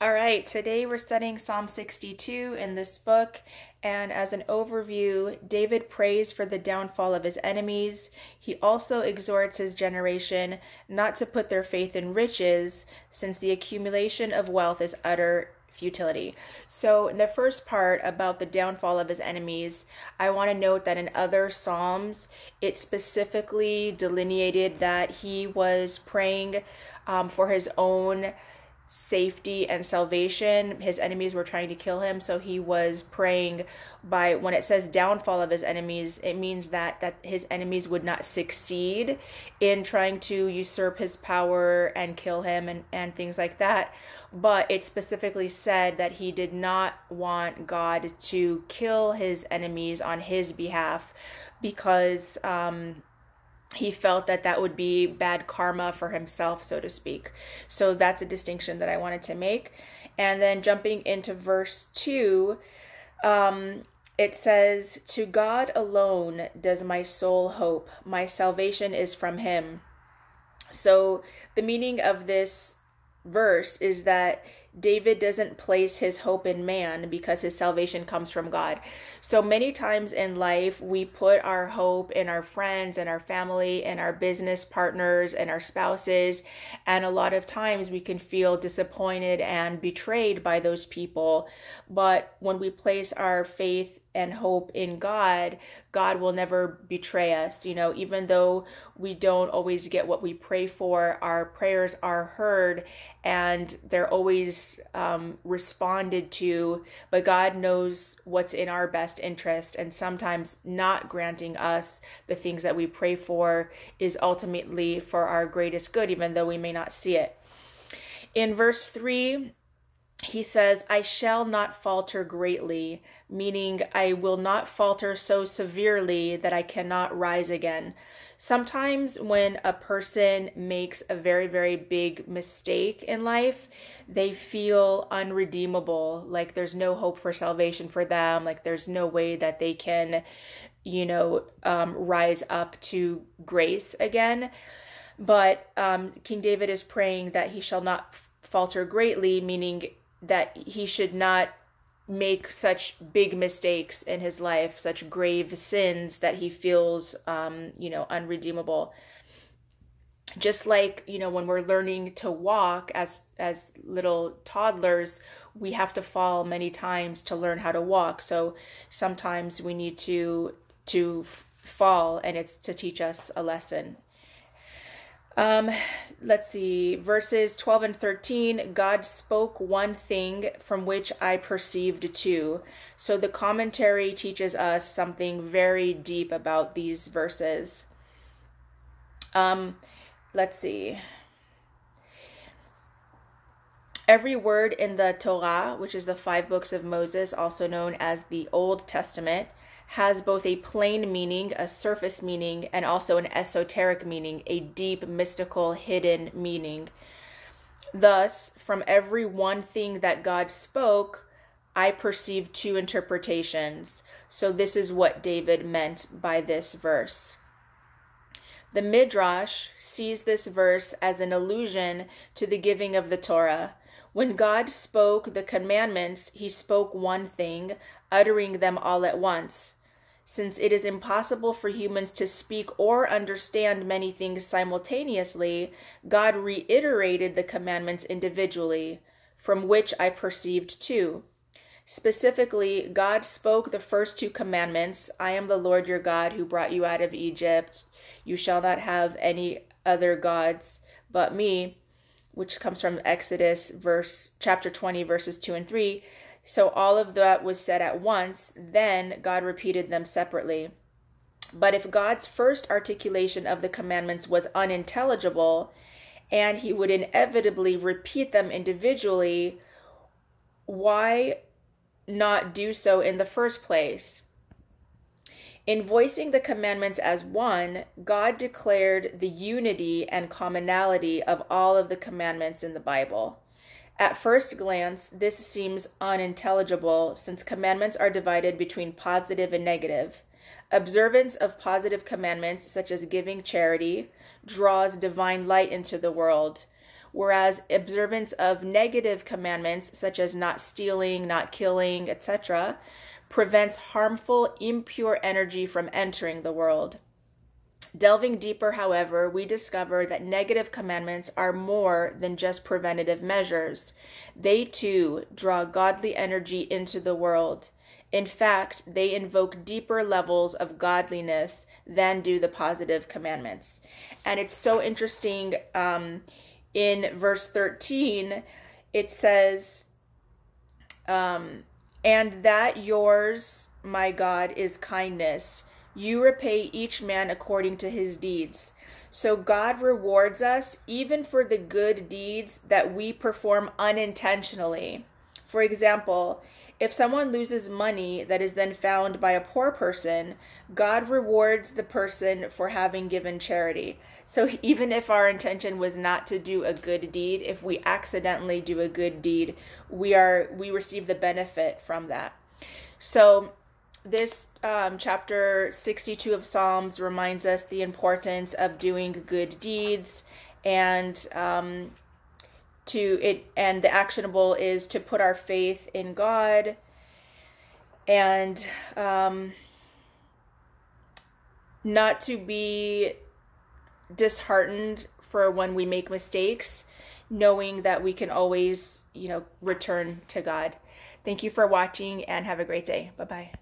All right, today we're studying Psalm 62 in this book, and as an overview, David prays for the downfall of his enemies. He also exhorts his generation not to put their faith in riches, since the accumulation of wealth is utter futility. So, in the first part about the downfall of his enemies, I want to note that in other Psalms, it specifically delineated that he was praying for his own safety and salvation. His enemies were trying to kill him, so he was praying by, when it says downfall of his enemies, it means that his enemies would not succeed in trying to usurp his power and kill him and things like that. But it specifically said that he did not want God to kill his enemies on his behalf because he felt that that would be bad karma for himself, so to speak. So that's a distinction that I wanted to make. And then jumping into verse 2, it says, "To God alone does my soul hope. My salvation is from him." So the meaning of this verse is that David doesn't place his hope in man because his salvation comes from God. So many times in life, we put our hope in our friends and our family and our business partners and our spouses. And a lot of times we can feel disappointed and betrayed by those people. But when we place our faith and hope in God, God will never betray us. Even though we don't always get what we pray for, our prayers are heard and they're always responded to. But God knows what's in our best interest, and sometimes not granting us the things that we pray for is ultimately for our greatest good, even though we may not see it. In verse 3, he says, "I shall not falter greatly," meaning I will not falter so severely that I cannot rise again. Sometimes when a person makes a very, very big mistake in life, they feel unredeemable, like there's no hope for salvation for them, like there's no way that they can, rise up to grace again. But King David is praying that he shall not falter greatly, meaning that he should not make such big mistakes in his life, such grave sins that he feels, unredeemable. Just like, when we're learning to walk as little toddlers, we have to fall many times to learn how to walk. So sometimes we need to fall, and it's to teach us a lesson. Let's see, verses 12 and 13, "God spoke one thing from which I perceived two." So the commentary teaches us something very deep about these verses. Let's see. Every word in the Torah, which is the 5 books of Moses, also known as the Old Testament, has both a plain meaning, a surface meaning, and also an esoteric meaning, a deep, mystical, hidden meaning. Thus, from every one thing that God spoke, I perceived 2 interpretations. So this is what David meant by this verse. The Midrash sees this verse as an allusion to the giving of the Torah. When God spoke the commandments, he spoke one thing, uttering them all at once. Since it is impossible for humans to speak or understand many things simultaneously, God reiterated the commandments individually, from which I perceived 2. Specifically, God spoke the first 2 commandments, "I am the Lord your God who brought you out of Egypt. You shall not have any other gods but me," which comes from Exodus chapter 20, verses 2 and 3. So all of that was said at once, then God repeated them separately. But if God's first articulation of the commandments was unintelligible, and he would inevitably repeat them individually, why not do so in the first place? In voicing the commandments as one, God declared the unity and commonality of all of the commandments in the Bible. At first glance, this seems unintelligible since commandments are divided between positive and negative. Observance of positive commandments, such as giving charity, draws divine light into the world, whereas observance of negative commandments, such as not stealing, not killing, etc., prevents harmful, impure energy from entering the world. Delving deeper, however, we discover that negative commandments are more than just preventative measures. They too draw godly energy into the world. In fact, they invoke deeper levels of godliness than do the positive commandments. And it's so interesting. In verse 13, it says, and that yours, my God, is kindness. You repay each man according to his deeds. So God rewards us even for the good deeds that we perform unintentionally. For example, if someone loses money that is then found by a poor person, God rewards the person for having given charity. So even if our intention was not to do a good deed, if we accidentally do a good deed, we receive the benefit from that. So this chapter 62 of Psalms reminds us the importance of doing good deeds, and the actionable is to put our faith in God, and not to be disheartened for when we make mistakes, knowing that we can always, return to God. Thank you for watching and have a great day. Bye-bye.